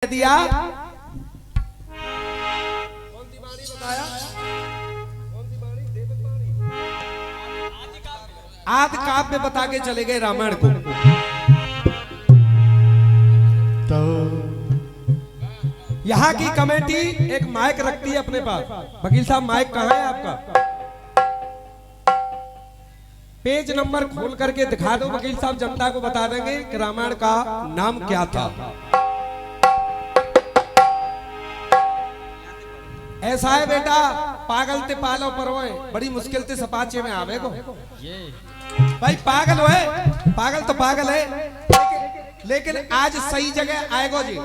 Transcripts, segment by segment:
दिया कौन सी वाणी बताया? कौन सी वाणी? देवत वाणी। आदि काव्य बता के चले गए रामायण को। तो यहाँ की कमेटी एक माइक रखती है अपने पास। वकील साहब माइक कहाँ है आपका? पेज नंबर खोल करके दिखा दो। वकील साहब जनता को बता देंगे कि रामायण का नाम क्या था। ऐसा है बेटा, पागल ते पालो परवोए बड़ी मुश्किल से सपाचे में आवे को। भाई पागल है, पागल तो पागल है, लेकिन आज सही जगह आएगो जी।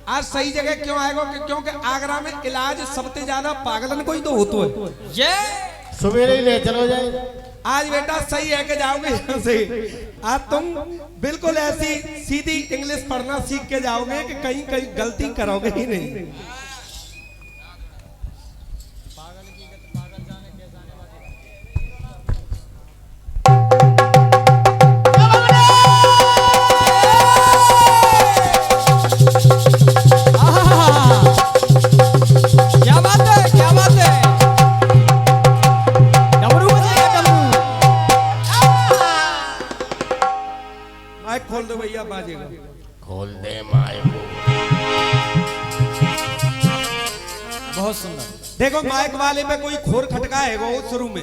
आज सही जगह क्यों आएगो? क्योंकि आगरा में इलाज सबसे ज्यादा पागलन को ही तो होतो है। ये सवेरे ही ले चलो जाए। आज बेटा सही है कि जाओगे यहाँ से। आज तुम बिल्कुल ऐसी सीधी इंग्लिश पढ़ना सीख के जाओगे कि कहीं कहीं गलती करोगे ही नहीं। खोल दो भैया, बाजेगा। खोल दे माइक। बहुत सुंदर। देखो माइक वाले पे कोई खोर खटका है वो शुरू में।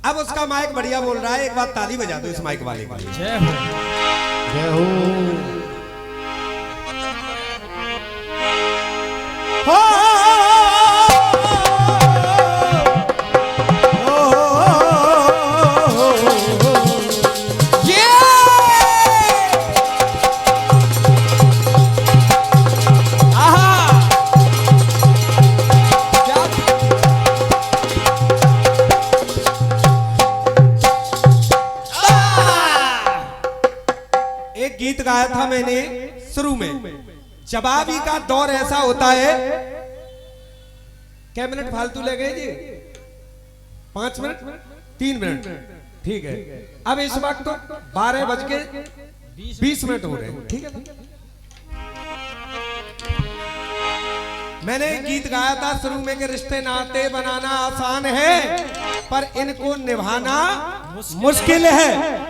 अब उसका माइक बढ़िया बोल रहा है। एक बार ताली बजा दो इस माइक वाले के लिए। जय हो जय हो। गीत गाया था मैंने शुरू में। जवाबी का दौर ऐसा होता है। क्या मिनट फालतू लगे जी? 5 मिनट 3 मिनट ठीक है। अब इस वक्त 12:20 हो रहे हैं। ठीक है। मैंने गीत गाया था शुरू में कि रिश्ते नाते बनाना आसान है पर इनको निभाना मुश्किल है।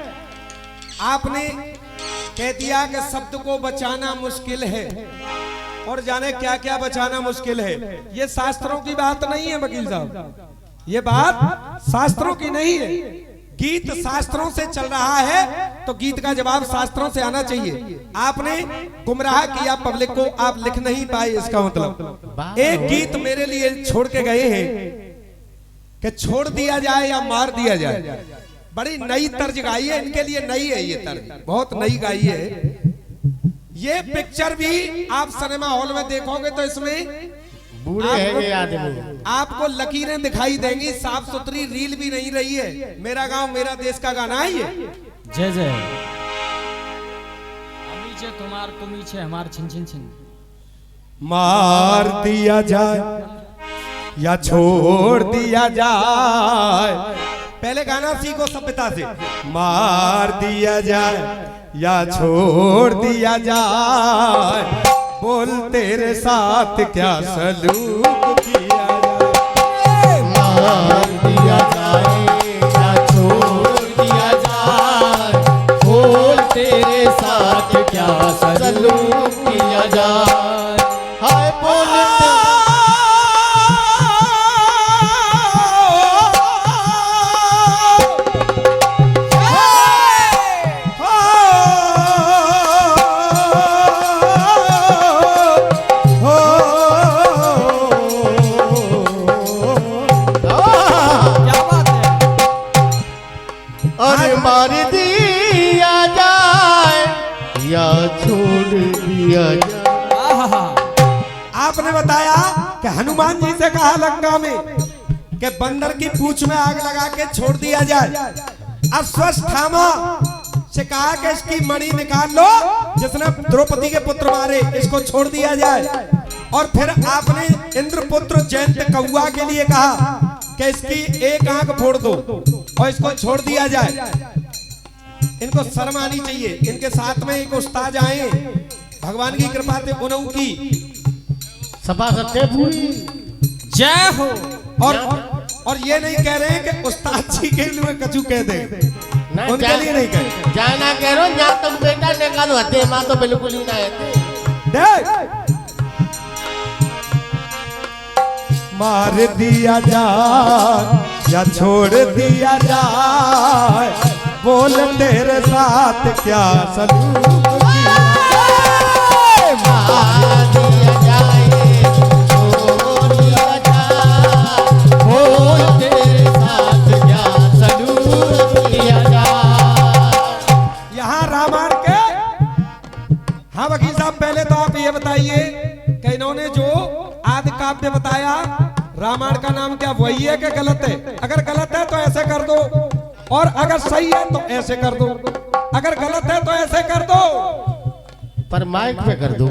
आपने कह दिया कि शब्द को बचाना मुश्किल है और जाने क्या क्या बचाना मुश्किल है। ये शास्त्रों की बात नहीं है वकील साहब, ये बात शास्त्रों की नहीं है। गीत शास्त्रों से चल रहा है तो गीत का जवाब शास्त्रों से आना चाहिए। आपने गुमराह किया पब्लिक को, आप लिख नहीं पाए। इसका मतलब एक गीत मेरे लिए छोड़ के गए हैं कि छोड़ दिया जाए या मार दिया जाए। बड़ी नई तर्ज गाई है, इनके लिए नई है ये तर्ज, बहुत नई गाई है। ये पिक्चर भी आप सिनेमा हॉल में देखोगे तो इसमें बूढ़े आदमी आपको लकीरें दिखाई देंगी। साफ सुथरी रील भी नहीं रही है। मेरा गांव मेरा देश का गाना है ये। जय जय। अमीचे तुम्हार तुमीचे हमार छिन छिन छिन। मार दिया जाए या छोड़ दिया जाए। पहले गाना सीखो सभ्यता से। मार दिया जाए या छोड़ दिया जाए, बोल तेरे साथ क्या सलूक किया जाए। मार दिया जाए या छोड़ दिया जाए, बोल तेरे साथ क्या सलूक किया जाए। हाय बोल मार दिया जाए या छोड़ दिया जाए। आपने बताया कि हनुमान जी से कहा लंका में कि बंदर की पूंछ में आग लगा के छोड़ दिया जाए। अश्वत्थामा से कहा कि इसकी मणि निकाल लो, जिसने द्रौपदी के पुत्र मारे, इसको छोड़ दिया जाए। और फिर आपने इंद्रपुत्र जयंत कौआ के लिए कहा कि इसकी एक आंख फोड़ दो और इसको छोड़ दिया जाए। इनको शर्म आनी चाहिए। इनके साथ में एक उस्ताद आए भगवान की कृपा से उन्हों की सभा सत्य पूरी। जय हो। और ये नहीं कह रहे हैं कि उस्ताद जी के लिए कछु कह दे, उनके लिए नहीं कह जाना कह रहा हूँ जहाँ तक बेटा निकालो हते माँ तो बिल्कुल ही ना है। मार दिया जाए या छोड़ दिया जाए, बोल तेरे साथ क्या सलूक किया। मार दिया जाए, छोड़ दिया जाए, बोल तेरे साथ क्या सलूक किया जाए। यहाँ रामायण के, हाँ वकील साहब पहले तो आप ये बताइए कि इन्होंने जो आदि काव्य बताया, रामायण का नाम क्या वही है कि गलत है? अगर गलत है तो ऐसे कर दो, और अगर सही है तो ऐसे कर दो, अगर गलत है तो ऐसे कर दो। पर माइक पे कर दो।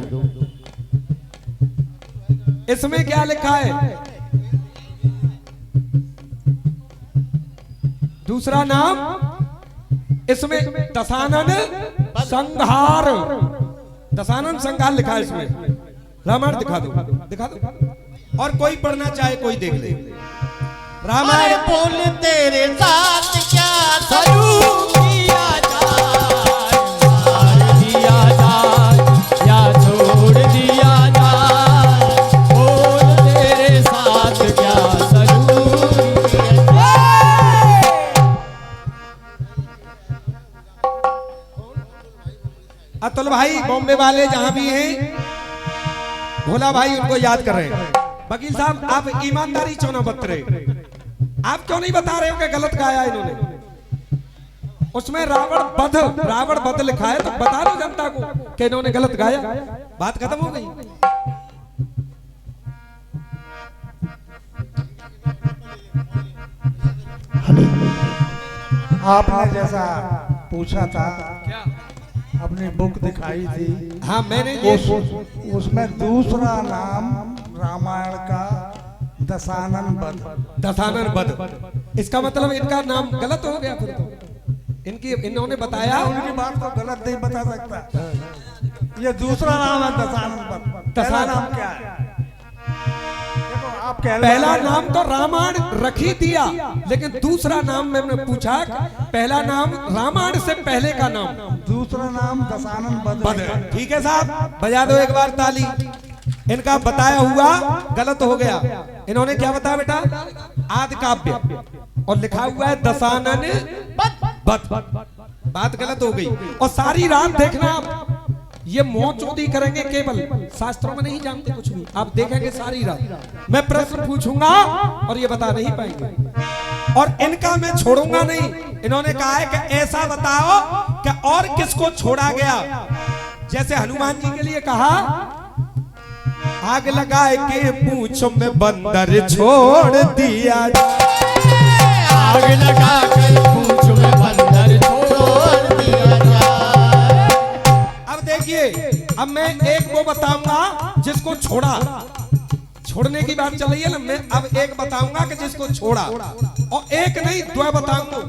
इसमें क्या लिखा है? दूसरा नाम इसमें दशानन संहार, दशानन संहार लिखा है इसमें। रामायण दिखा दो, दिखा दो, और कोई पढ़ना चाहे कोई देख ले। रामायण बोल तेरे साथ क्या सलूक किया जाए, मार दिया जाए या छोड़ दिया जाए, बोल तेरे साथ क्या सलूक किया जाए। अतुल भाई बॉम्बे वाले जहां भी हैं, भोला भाई उनको याद कर रहे हैं। वकील साहब आप ईमानदारी क्यों ना बता रहे? आप क्यों नहीं बता रहे हो कि गलत गाया इन्होंने? उसमें रावण वध लिखा है, तो बता दो जनता को कि इन्होंने गलत गाया, बात खत्म हो गई। आपने जैसा पूछा था, अपनी बुक दिखाई थी, हाँ मैंने ये उसमें दूसरा नाम रामायण का दशानन वध। दशानन वध, इसका मतलब इनका नाम गलत हो गया फिर तो। इन्होंने बताया, उनकी बात को गलत नहीं बता सकता। ये दूसरा नाम है दशानन वध। पहला नाम क्या है? देखो आप कह रहे पहला नाम तो रामायण रख ही दिया, लेकिन दूसरा नाम मैंने पूछा, पहला नाम रामायण से पहले का नाम, दूसरा नाम दशानन वध है। ठीक है साहब, बजा दो एक बार ताली। इनका बताया हुआ गलत हो गया। इन्होंने क्या बताया बेटा? आदि काव्य, और लिखा हुआ है दशानन वध। बात गलत हो गई। और सारी रात देखना आप, ये मोह चोदी करेंगे, केवल शास्त्रों में नहीं जानते कुछ भी। आप देखेंगे सारी रात मैं प्रश्न पूछूंगा और ये बता नहीं पाएंगे, और इनका मैं छोड़ूंगा नहीं। इन्होंने कहा है कि ऐसा बताओ कि और किसको छोड़ा गया। जैसे हनुमान जी के लिए कहा, आग लगाए के पूंछ में बंदर छोड़ दिया, आग लगा कर पूंछ में बंदर छोड़ दिया जाए। अब देखिए, अब मैं एक वो बताऊंगा जिसको छोड़ा, छोड़ने की बात चल रही है ना। मैं अब एक बताऊंगा कि जिसको छोड़ा, और एक नहीं दो बताऊंगा।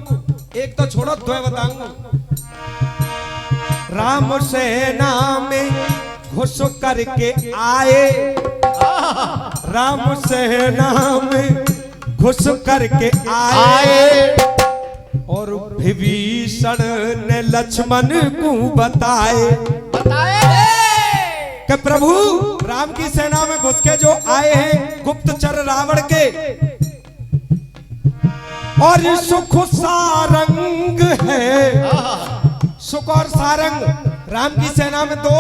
एक तो छोड़ो, दो बताऊंगा। राम सेना में घुस करके आए, राम सेना में घुस करके आए, और विभीषण ने लक्ष्मण को बताए कि प्रभु राम की सेना में घुस के जो आए हैं गुप्तचर रावण के, और सुख सारंग है। सुख और सारंग राम की सेना में दो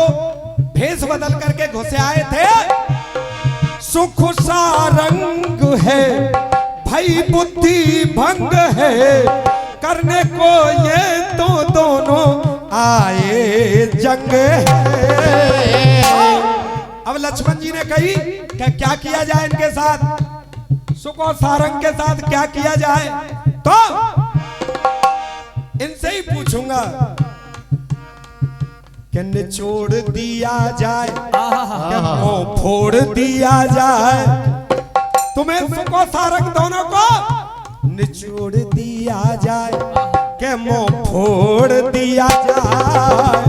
भेष बदल करके घुसे आए थे। सुख सारंग है, भई बुद्धि भंग है, करने को ये तो दोनों आए जंग है। अब लक्ष्मण जी ने कही कि क्या किया जाए इनके साथ, सुख और सारंग के साथ क्या किया जाए? तो इनसे ही पूछूंगा कि निचोड़ दिया जाए, कि मुंह फोड़ दिया जाए, तुम्हें सुख और सारंग दोनों को निचोड़ दिया जाए, कि मुंह फोड़ दिया जाए।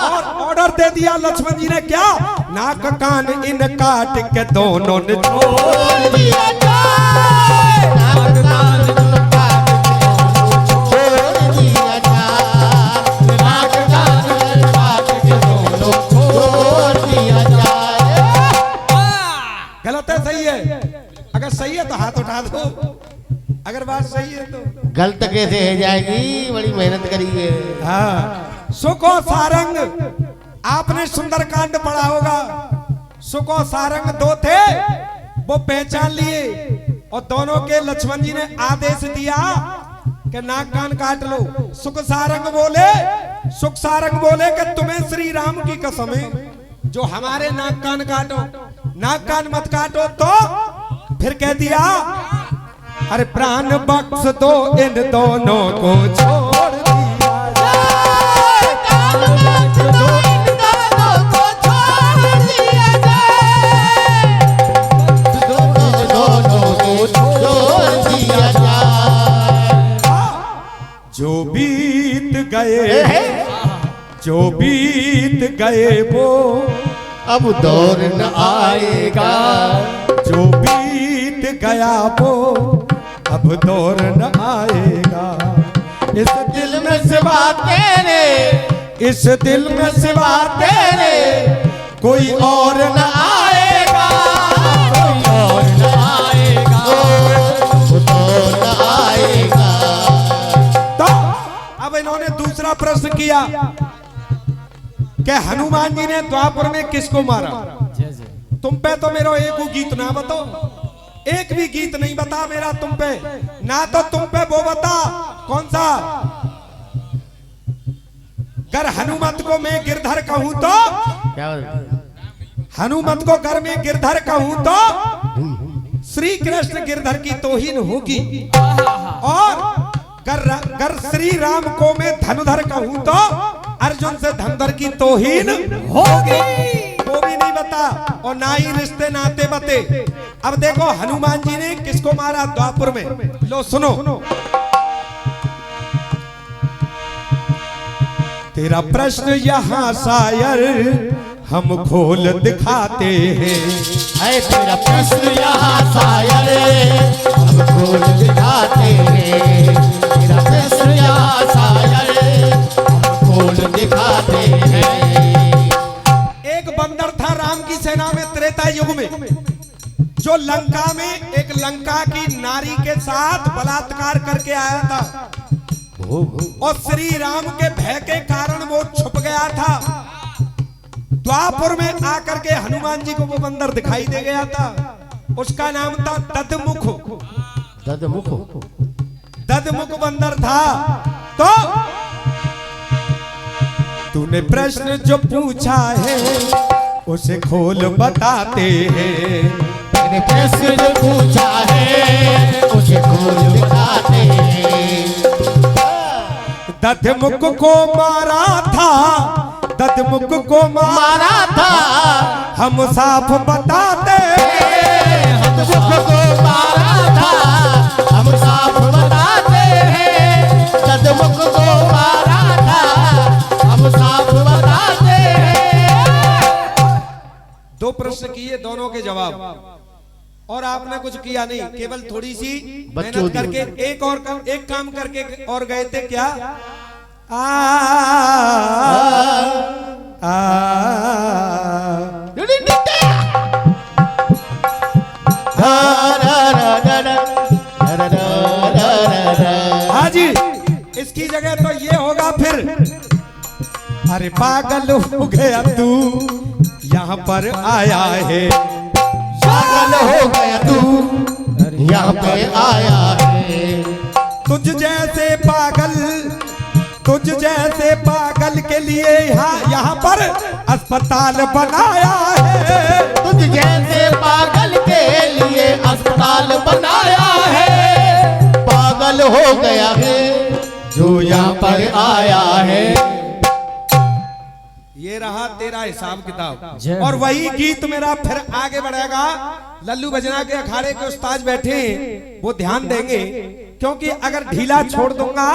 और ऑर्डर ऑर्डर दे दिया लक्ष्मण जी ने, क्या? नाक कान इन काट के दोनों ने छोड़ दिया जाए। नाक कान इन काट के छोड़ दिया जाए। नाक कान इन काट के दोनों छोड़ दिया जाए। गलत है सही है? अगर सही है तो हाथ उठा दो, अगर बात सही है तो। गलत कैसे है जाएगी, बड़ी मेहनत करी है। हाँ, सुख और सारंग, आपने सुंदरकांड पढ़ा होगा। सुख और सारंग दो थे, वो पहचान लिए और दोनों के लक्ष्मण जी ने आदेश दिया कि नाक कान काट लो। सुख सारंग बोले कि तुम्हें श्री राम की कसम है, जो हमारे नाक कान काटो, नाक कान मत काटो। तो फिर कह दिया, अरे प्राण बख्श दो इन दोनों को छोड़ दिया जाए। प्राण बख्श दो इन दोनों को छोड़ दिया जाए। दोनों को छोड़ दिया जाए। जो बीत गए वो अब दौर न आएगा। जो बीत गया वो अब दौर न आएगा। इस दिल में सिवा तेरे, इस दिल में सिवा तेरे कोई और न आएगा। कोई और न आएगा। दौर न आएगा। तो अब इन्होंने दूसरा प्रश्न किया कि हनुमान जी ने द्वापर में किसको मारा? जय जय। तुम पे तो मेरा एक गीत ना बताओ, एक भी गीत नहीं बता मेरा तुम पे, ना तो तुम पे वो बता कौन सा। अगर हनुमत को मैं गिरधर कहूं तो, क्या हनुमत को घर में गिरधर कहूं तो श्री कृष्ण गिरधर की तौहीन होगी, और अगर श्री राम को मैं धनुधर कहूं तो अर्जुन से धनुधर की तौहीन होगी। वो भी नहीं बता और ना ही रिश्ते नाते बते। अब देखो हनुमान जी ने किसको मारा द्वापर में, लो सुनो। तेरा प्रश्न यहाँ शायर हम खोल दिखाते हैं। है तेरा प्रश्न यहाँ शायर हम खोल दिखाते हैं। तेरा प्रश्न यहाँ शायर हम खोल दिखाते हैं। एक बंदर था राम की सेना में त्रेता युग में, जो लंका में एक लंका की नारी के साथ बलात्कार करके आया था, और श्री राम के भय के कारण वो छुप गया था। द्वापर में आकर के हनुमान जी को वो बंदर दिखाई दे गया था, उसका नाम था ददमुख। ददमुख बंदर था। तो तूने प्रश्न जो पूछा है उसे खोल बताते हैं। मैंने प्रश्न जो पूछा है उसे खोल दिखाते हैं। ददमुख को मारा था, ददमुख को मारा था हम साफ बताते हैं। ददमुख को मारा था हम साफ बताते हैं। ददमुख को मारा था हम साफ बताते हैं। दो प्रश्न किए, दोनों के जवाब, और आपने कुछ किया नहीं, केवल थोड़ी सी मेहनत करके एक काम करके और गए थे। क्या? हाँ जी, इसकी जगह तो ये होगा फिर, अरे पागल हो गया तू यहाँ पर आया है। पागल हो गया तू यहाँ पे आया है। तुझ जैसे पागल के लिए यहाँ पर अस्पताल बनाया है। तुझ जैसे पागल के लिए अस्पताल बनाया है। पागल हो गया है जो यहाँ पर आया है। ये रहा तेरा हिसाब किताब, जय और वही गीत मेरा फिर आगे बढ़ेगा। लल्लू भजना के अखाड़े के उस्ताद बैठे हैं, वो ध्यान देंगे, क्योंकि अगर ढीला छोड़ दूंगा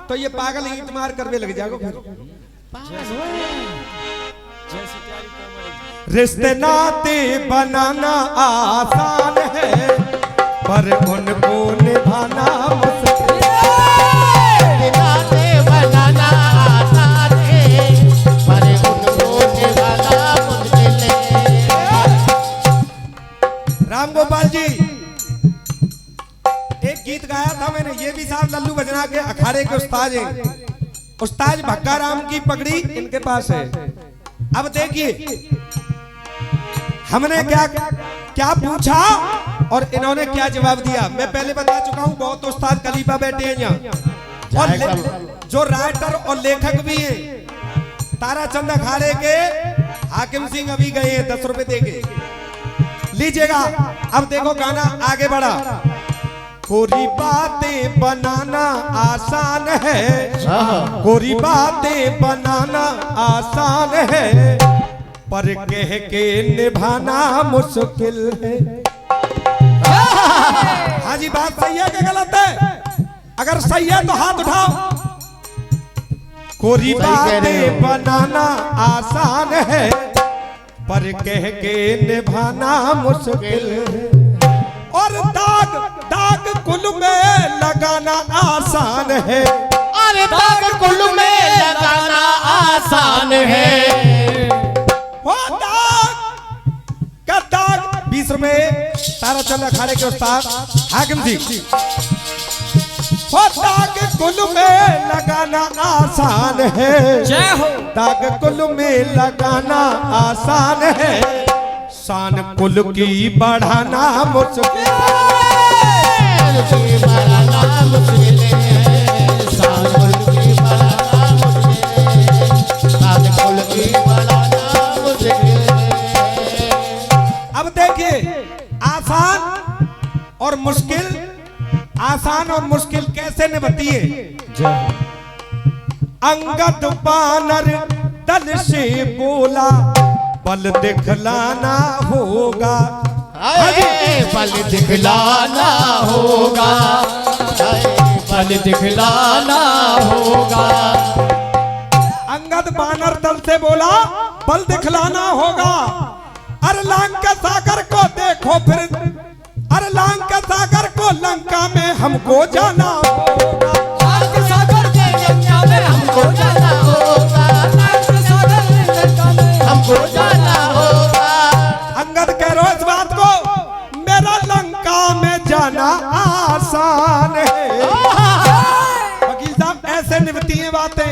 तो ये पागल ईंट मार कर भी लग जाएगा फिर। जैसी प्यारी कोमल। रिश्ते नाते बनाना आसान है, पर उनको निभाना मुश्किल। नाते बनाना आसान है, पर उनको निभाना मुश्किल है। राम गोपाल जी, एक गीत गाया था मैंने, ये भी साहब लल्लू बजना के अखाड़े के उस्ताद हैं। उस्ताद भक्का राम की पगड़ी इनके पास है। अब देखिए हमने क्या क्या पूछा और इन्होंने क्या जवाब दिया। मैं पहले बता चुका हूं, बहुत उस्ताद कलीफा बैठे हैं यहाँ, और जो राइटर और लेखक भी हैं। ताराचंद अखाड़े के हाकिम सिंह अभी गए हैं 10 रुपए देके, लीजिएगा। अब देखो गाना आगे बढ़ा। कोरी बातें बनाना आसान है, कोरी बातें बनाना आसान है, पर कह के निभाना मुश्किल है। हाँ जी, बात सही है कि गलत है? अगर सही है तो हाथ उठाओ। कोरी बातें बनाना आसान है, पर कह के निभाना मुश्किल है। और दाग दाग कुल में लगाना आसान है, और दाग कुल में लगाना आसान है। वो दाग का दाग 20 रुपए ताराचंद अखाड़े के उस्ताद हाकिम सिंह। वो दाग कुल में लगाना आसान है, जय हो। दाग कुल में लगाना आसान है, शान कुल की बढ़ाना मुश्किल बढ़ाना मुश्किल है, शान कुल की बढ़ाना मुश्किल है, शान कुल की बढ़ाना मुश्किल है। अब देखिए आसान और मुश्किल, आसान और मुश्किल कैसे निभती है। जय हो। अंगद बानर दल से बोला, बल दिखलाना होगा। बल दिखलाना होगा, बल दिखलाना होगा। अंगद बानर दल से बोला, बल दिखलाना होगा। अरे लंका सागर को देखो फिर, अरे लंका सागर को लंका में हमको जाना होगा। लंका सागर के लंका में हमको जाना होगा, लंका सागर के लंका में हमको जाना होगा। अंगद कह रहे हो इस बात को, मेरा लंका में जाना आसान है। वकील साहब ऐसे निभती हैं बातें।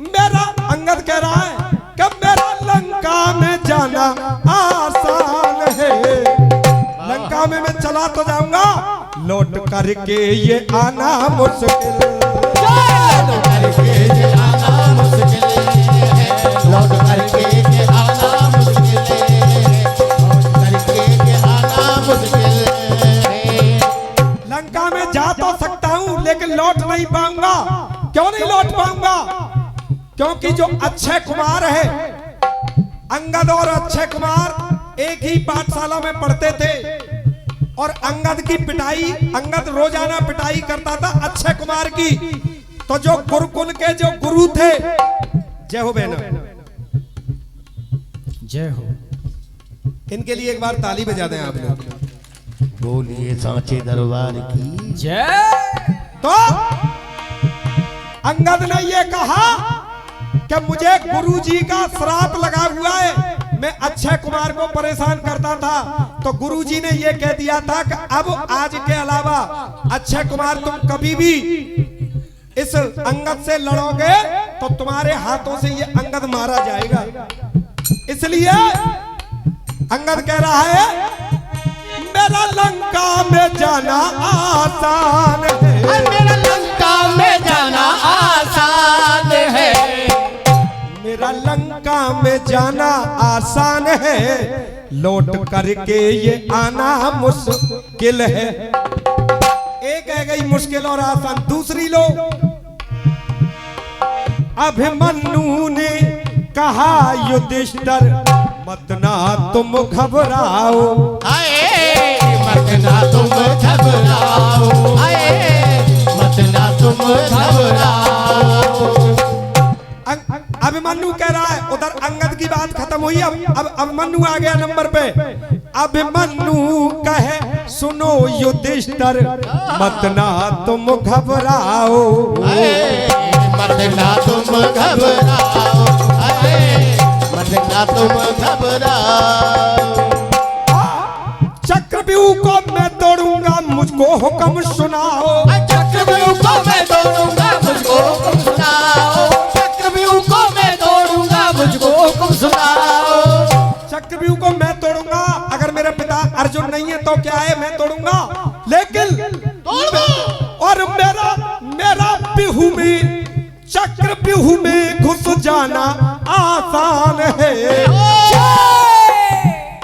मेरा अंगद कह रहा है कि मेरा लंका में जाना आसान है। लंका में मैं चला तो जाऊंगा, लौट करके ये आना मुश्किल। लौट करके ये आना मुश्किल है, लौट करके ये आना मुश्किल है, लौट करके ये आना मुश्किल है। लंका में जा तो सकता हूं लेकिन लौट नहीं पाऊंगा। क्यों नहीं लौट पाऊंगा? क्योंकि जो अक्षय कुमार है, अंगद और अक्षय कुमार एक ही पाठशाला में पढ़ते थे, और अंगद की पिटाई, अंगद रोजाना पिटाई करता था अक्षय कुमार की। तो जो गुरुकुल के जो गुरु थे, जय हो बहना, जय हो। इनके लिए एक बार ताली बजा दें आप लोग। बोलिए सांचे दरबार की जय। तो अंगद ने ये कहा कि मुझे गुरुजी का श्राप लगा हुआ है, मैं अक्षय कुमार को परेशान करता था। तो गुरुजी ने ये कह दिया था कि अब आज के अलावा अक्षय कुमार तुम कभी भी इस अंगद से लड़ोगे तो तुम्हारे हाथों से ये अंगद मारा जाएगा। इसलिए अंगद कह रहा है मेरा लंका में जाना आसान है, मेरा लंका में जाना आसान है, मेरा लंका में जाना आसान है, लौट करके ये आना मुश्किल है। एक है गई मुश्किल और आसान, दूसरी लो। अभिमन्यु ने कहा युधिष्ठिर मत ना तुम घबराओ, मत ना तुम घबराओ, मत ना तुम घबराओ। अभिमन्यु अभिमन्यु कह रहा है, उधर अंगद की बात खत्म हुई, अब अभिमन्यु आ गया नंबर पे। अभिमन्यु कहे सुनो युधिष्ठिर मत ना तुम घबराओ, मत ना तुम घबराओ, मत ना तुम घबराओ। चक्रव्यूह को मैं तोड़ूंगा मुझको हुक्म सुनाओ, चक्रव्यूह को मैं तोड़ूंगा मुझको हुक्म सुनाओ, चक्रव्यूह को मैं तोड़ूंगा मुझको हुक्म सुनाओ। चक्रव्यूह को मैं तोड़ूंगा, अगर मेरे पिता अर्जुन नहीं है तो क्या है, मैं तोड़ूंगा, लेकिन और मेरा व्यूह में चक्रव्यूह में घुस जाना आसान है।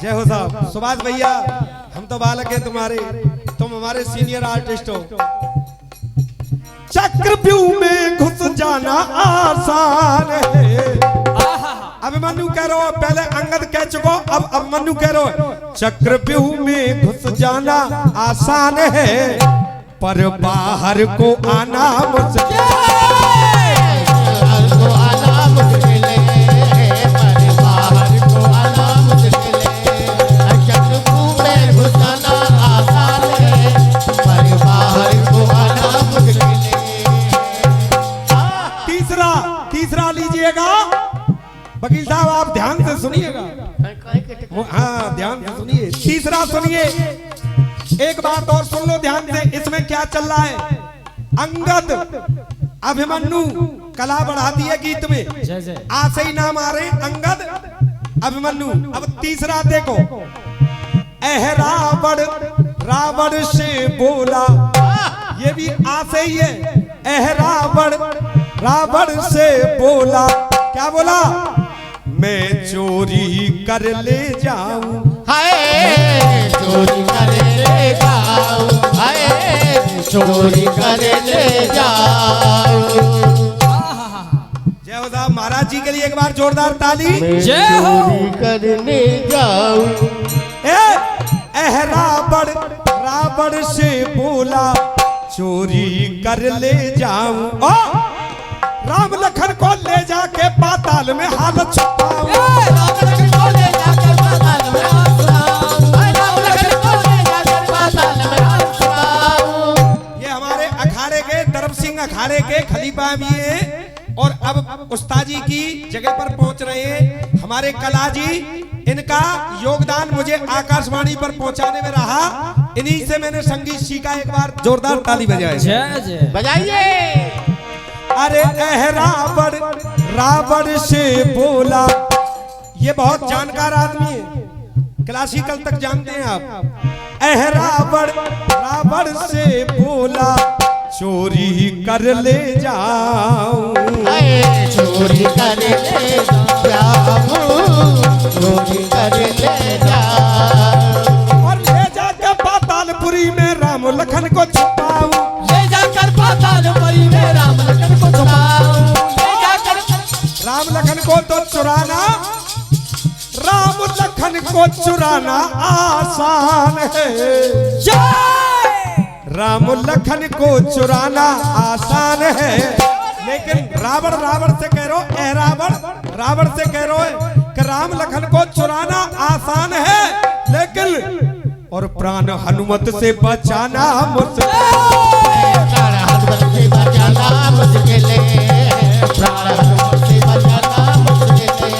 जय हो साहब। सुभाष भैया हम तो बालक हैं तुम्हारे, तुम हमारे सीनियर आर्टिस्ट हो। चक्रव्यूह में घुस जाना आसान है। अभिमन्यु कह रहे हो, पहले अंगद कह चुको, अब अभिमन्यु कह रहे हो चक्रव्यूह में घुस जाना आसान है, पर बाहर को आना मुश्किल तीसरा लीजिएगा वकील साहब, आप ध्यान से सुनिएगा। हाँ ध्यान से सुनिए, तीसरा सुनिए, एक बात और सुन लो ध्यान से, इसमें क्या चल रहा है। अंगद अभिमन्यु कला बढ़ाती है गीत में, आज से ही नाम आ रहे अंगद अभिमन्यु। अब तीसरा देखो, रावण से बोला, ये भी आ से ही है। रावण से बोला, क्या बोला, मैं चोरी कर ले जाऊं, हाय चोरी कर ले जाऊं, हाय चोरी कर ले जाऊं। जय हो साहब, महाराज जी के लिए एक बार जोरदार ताली। जय हो। चोरी करने जाऊं, रावण से बोला चोरी कर ले जाऊं, राम लखन को ले जाके पाताल में हालत छुपाऊं, राम लखन को ले जाकर पाताल में हाथ छुपाऊं, राम लखन को ले जाकर पाताल में हाथ छुपाऊं। ये हमारे अखाड़े के दरब सिंह अखाड़े के खलीफा भी हैं, और अब उस्तादी की जगह पर पहुंच रहे हैं हमारे कला जी। इनका योगदान मुझे आकाशवाणी पर पहुंचाने में रहा, इन्हीं से मैंने संगीत सीखा। एक बार जोरदार ताली बजाए। जय जय। बजाइए। अरे रावण से बोला, ये बहुत जानकार आदमी है, क्लासिकल तक जानते हैं आप। रावण से बोला चोरी कर ले जाऊं, चोरी कर ले जाऊं, चोरी कर ले जाऊं, और ले जाकर पातालपुरी में राम लखन को छुपाऊं, ले जाकर पातालपुरी में राम लखन को छुपाऊं, ले जाकर राम लखन को तो चुराना, राम लखन को चुराना आसान है, राम लखन को चुराना आसान है, लेकिन रावण से कह रहे हो, रावण से कह रहे हो कि राम लखन को चुराना आसान है, लेकिन और प्राण हनुमत से बचाना मुश्किल, प्राण हनुमत से बचाना मुश्किल है, प्राण हनुमत से बचाना मुश्किल है,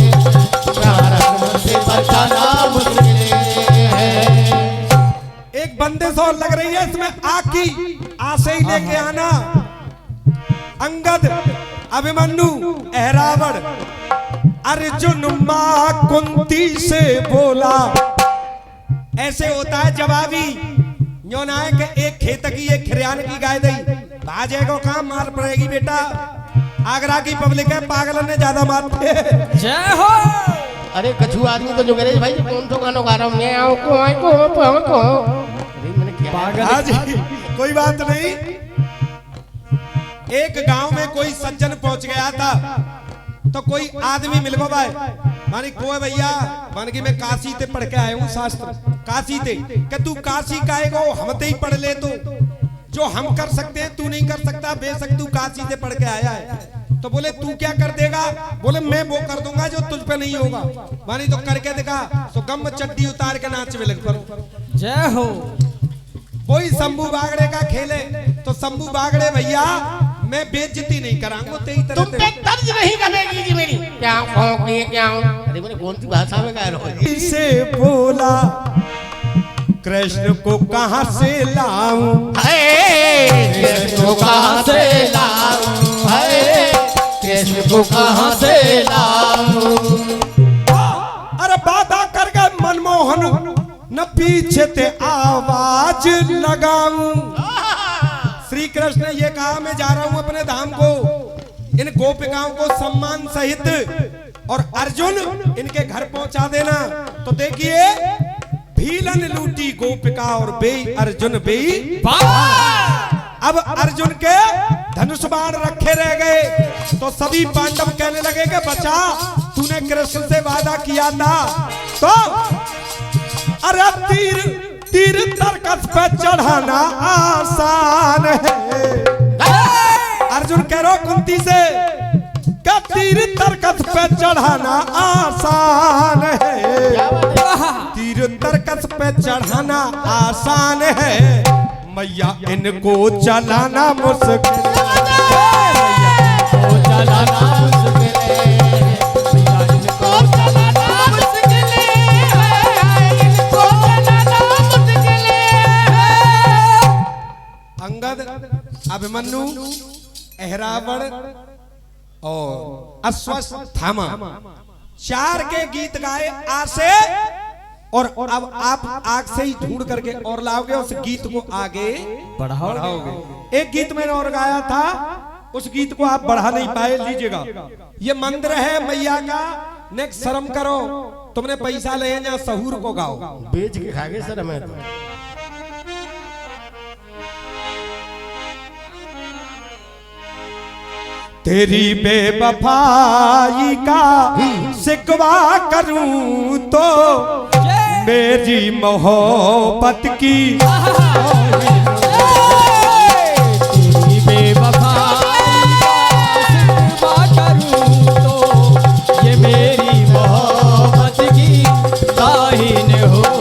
प्राण हनुमत से बचाना मुश्किल है। एक बंदिश और लग रही है इसमें, आग की आसे ही लेके आना। अंगद अभिमन्यु रावण, अर्जुन मां कुंती से बोला, ऐसे होता है जवाबी, यो ना है कि एक खेत की एक खरियान की गाय दई, भाजे को काम मार पड़ेगी बेटा। आगरा की पब्लिक है, पागल ने ज्यादा मारते हैं। जय हो। अरे कछु आदमी तो जो कह रहे भाई कौन तो गाना गा रहा हूँ मैं आओ को मैंने क्या आज कोई बात नहीं। एक गांव में कोई सज्जन पहुंच गया था, तो कोई आदमी मिल गो भाई, मानी को भैया मान की मैं काशी ते पढ़ के आया हूँ शास्त्र, काशी ते कि तू काशी काएगो हम ते ही पढ़ ले, तो जो हम कर सकते हैं तू नहीं कर सकता, बेशक तू काशी से पढ़ के आया है। तो बोले तू क्या कर देगा? बोले मैं वो कर दूंगा जो तुझ पे नहीं होगा। मानी तो करके दिखा, तो गम चड्डी उतार के नाच में लग पर। जय हो। वही शंभू बागड़े का खेले, तो शंभू बागड़े भैया मैं बेइज्जती नहीं कराऊंगा तेरी तरह। तुम पे तर्ज नहीं करेगी जी मेरी। क्या क्या अरे बोले कौन सी भाषा में गा रहे हो? इसे बोला कृष्ण को कहां से लाऊं, कृष्ण को कहां से लाऊं, कृष्ण को कहां से लाऊं। अरे बाधा कर गए मनमोहन, न पीछे ते आवाज लगाऊं। श्री कृष्ण ने ये कहा मैं जा रहा हूं अपने धाम को, इन गोपिकाओं को सम्मान सहित, और अर्जुन इनके घर पहुंचा देना। तो देखिए भीलन लूटी गोपिका और बेई अर्जुन बेई। अब अर्जुन के धनुष बाण रखे रह गए, तो सभी पांडव कहने लगे कि बचा, तूने कृष्ण से वादा किया था। तो अरे तीर तीर तरकस पे चढ़ाना आसान है। अर्जुन कह रहा कुंती से क्या तीर तरकस पे चढ़ाना आसान है, तीर तरकस पे चढ़ाना आसान है, मैया इनको चलाना मुश्किल अभिमन्यु, अहरावण और अश्वत्थामा 4 के गीत गाए आसे, और अब आप आग से ही ढूंढ करके और लाओगे, उस गीत को आगे बढ़ाओगे। एक गीत मैंने और गाया था, उस गीत को आप बढ़ा नहीं पाए, लीजिएगा। ये मंदिर है मैया का, नेक्स्ट शर्म करो, तुमने पैसा ले या सहूर को गाओ। बेच के खागे सर हमें तो। तेरी बेवफाई का शिकवा करूं तो मेरी मोहब्बत की, तेरी बेवफाई का शिकवा करूं तो ये मेरी मोहब्बत की दाहिन होगी।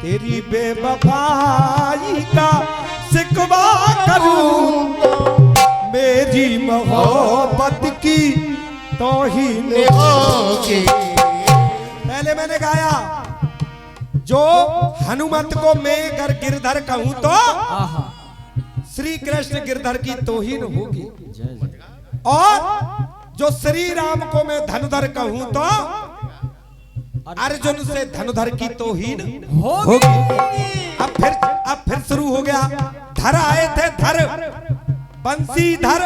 तेरी बेवफाई का शिकवा करूं मेरी मोहब्बत की तौहीन होगी। पहले मैंने गाया जो हनुमत को मैं गर गिरधर कहूं तो श्री कृष्ण गिरधर की तौहीन होगी, और जो श्री राम को मैं धनुधर कहूं तो अर्जुन से धनुधर की तौहीन होगी। अब फिर शुरू हो गया। धर आए थे धर, बंसीधर,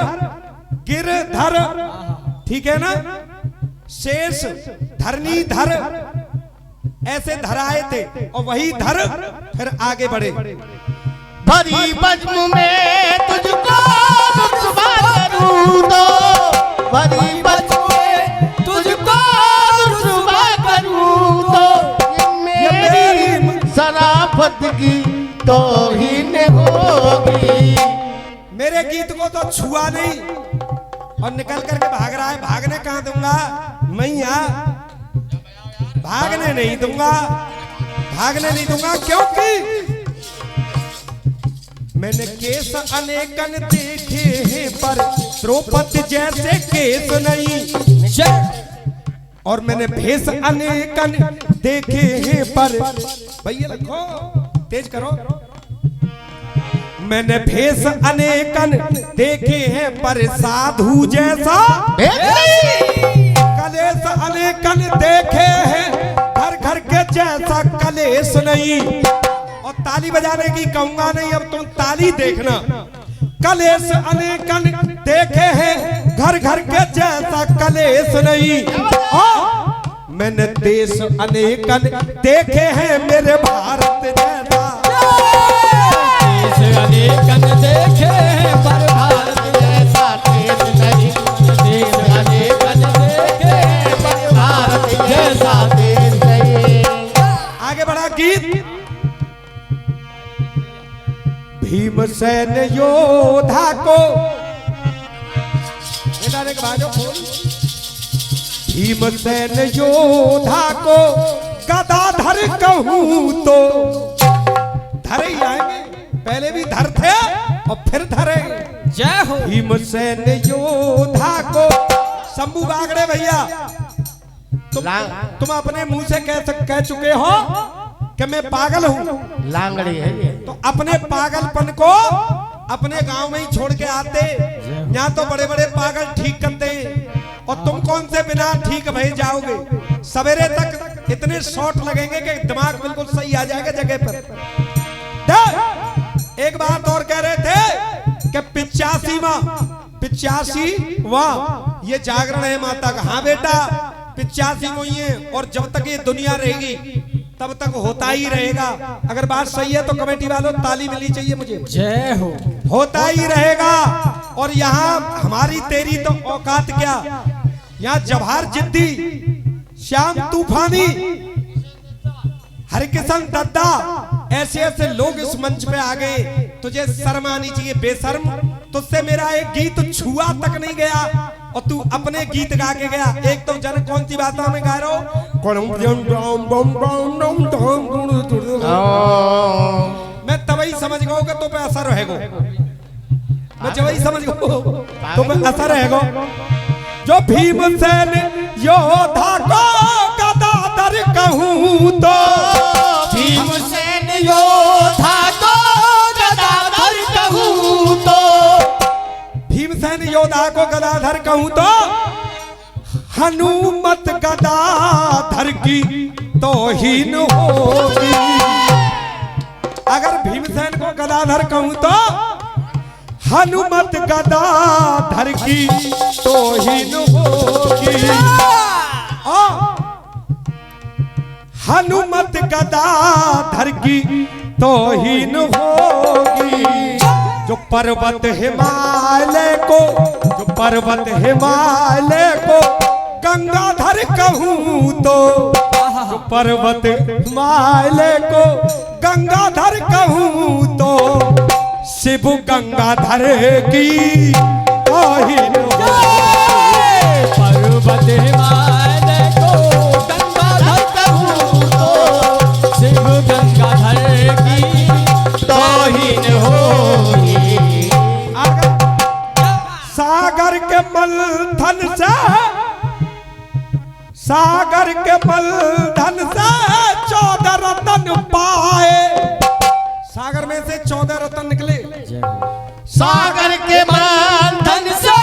गिरधर, ठीक है ना, शेष धरनीधर, ऐसे धर आए थे, और वही धर फिर आगे बढ़े। भरी बज्म में तुझको रुतबा करूं तो, भरी बज्म में तुझको रुतबा करूं तो ये मेरी शराफत की तौहीन होगी। मेरे गीत को तो छुआ नहीं और निकल करके भाग रहा है। भागने कहां दूंगा मैया, भागने नहीं दूंगा, भागने नहीं दूंगा, क्योंकि मैंने केस अनेकन देखे हैं पर द्रौपदी जैसे केस नहीं, और मैंने भेष अनेकन देखे हैं पर, भैया लिखो तेज करो, मैंने भेष अनेकन देखे हैं पर साधु जैसा कलेश अनेकन देखे हैं, घर घर के जैसा कलेश नहीं। और ताली बजाने की कहूंगा नहीं, अब तुम ताली देखना। कलेश अनेकन देखे हैं, घर घर के जैसा कलेश नहीं। मैंने देश अनेकन देखे हैं मेरे भारत जैसा। देश अनेकन देखे हैं पर भारत जैसा देश नहीं, देश अनेकन देखे हैं पर भारत जैसा देश नहीं। आगे बढ़ा गीत। भीमसेन योद्धा को भीमसेन योद्धा को गदाधर कहूं तो धरे ही आएंगे, पहले भी धर थे और फिर धरे। जय हो। भीमसेन योद्धा को शंभू बागड़े भैया तुम अपने मुंह से कह चुके हो कि मैं पागल हूं। लांगड़ी है ये। तो अपने पागलपन को अपने गांव में ही छोड़ के आते, यहाँ तो बड़े बड़े पागल ठीक करते हैं और तुम कौन से बिना ठीक भय जाओगे। सवेरे तक इतने शॉट लगेंगे कि दिमाग बिल्कुल सही आ जाएगा जगह पर। एक बात और कह रहे थे कि 85वां ये जागरण है माता का। हाँ बेटा 85 वही है और जब तक ये दुनिया रहेगी तब तक होता ही रहेगा। अगर बात सही है तो कमेटी वालों ताली मिलनी चाहिए मुझे। जय हो। होता ही रहेगा। और यहाँ हमारी तेरी तो औकात क्या, यहाँ जवाहर जिद्दी, श्याम तूफानी, हरिकिशन दद्दा, ऐसे ऐसे लोग इस मंच पे आ गए, तुझे शर्म आनी चाहिए बेशर्म। तुझसे मेरा एक गीत छुआ तक नहीं गया और तू अपने गीत गा के गया। एक तो जन कौन सी बातों में गा रहा हो, मैं तभी समझ गया कि तो पे असर रहेगा। मैं जब ही समझ गया तो पे असर रहेगा। जो भीमसेन योद्धा को गदाधर कहूं तो, भीमसेन योद्धा को गदाधर कहूं तो, भीमसेन योद्धा को गदाधर कहूं तो, हनुमत गदाधर की तौहीन होगी। अगर भीमसेन को गदाधर कहूं तो हनुमत गदाधर की तौहीन होगी। हनुमत गदाधर की तौहीन होगी। जो पर्वत हिमालय को, जो पर्वत हिमालय को गंगाधर कहूं तो, जो पर्वत हिमालय को गंगाधर कहूं तो, शिव गंगाधर की तौहीन होगी। पर्वत हिमालय को गंगाधर कहूं तो, शिव गंगाधर की तौहीन होगी। सागर के मलधन से, सागर के मलधन से 14 रत्न पाए। सागर में से 14 रत्न निकले। सागर के मंथन से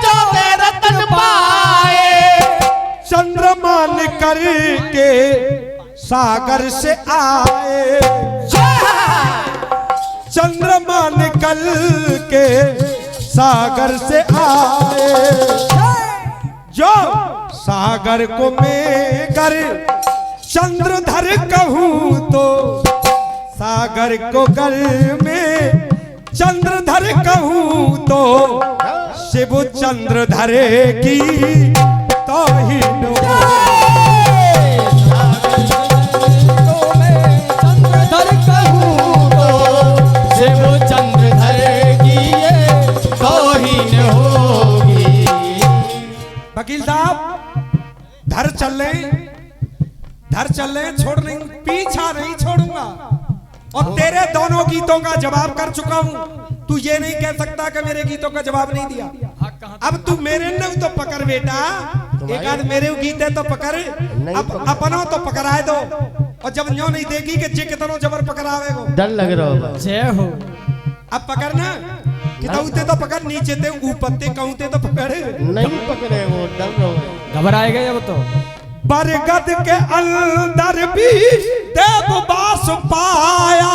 14 रत्न पाए। चंद्रमा निकल के सागर से आए। चंद्रमा निकल के सागर से आए। जो सागर को मैं कर चंद्रधर कहूं तो, सागर को कर में चंद्रधर कहूं तो, शिव चंद्रधर की तौहीन चंद्रधर कहूं तो, शिव चंद्रधर की ये तौहीन होगी। वकील साहब धर चल रहे, छोड़ नहीं, पीछा नहीं छोड़ूंगा। और तेरे दोनों गीतों का जवाब कर चुका हूं। तू ये नहीं कह सकता कि मेरे गीतों का जवाब नहीं दिया। अब तू मेरे न तो पकड़ बेटा, एक आध मेरे गीत है तो पकड़, अब अपनों तो पकड़ाए दो। और जब न्यों नहीं देगी कि जे कितनों जबर पकड़ावेगो, डर लग रहा होगा। जय हो। अब पकड़ना कितौते तो पकड़, नीचे ते ऊपर ते कहूते तो पकड़। नहीं पकड़े वो, डर रहा होगा। घबराएगा अब तो। बरगद के अंदर भी देव बास पाया।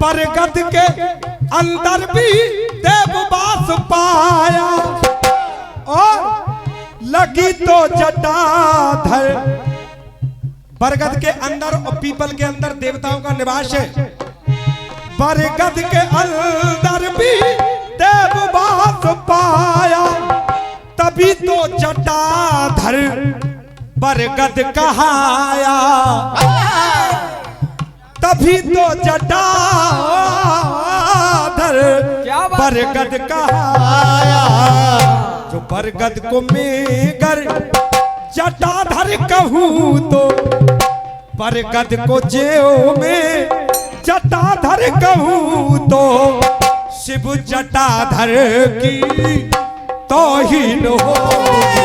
बरगद के अंदर भी देव बास पाया। और की तो जटाधर। बरगद के अंदर और पीपल के अंदर देवताओं का निवास है। बरगद के अंदर भी देव वास पाया, तभी तो जटाधर बरगद कहाया। तभी तो जटाधर बरगद कहाया। जो बरगद को मेगर जटाधर कहूँ तो, बरगद को जेओ में जटाधर कहूँ तो, शिव जटाधर की तौहीन होगी।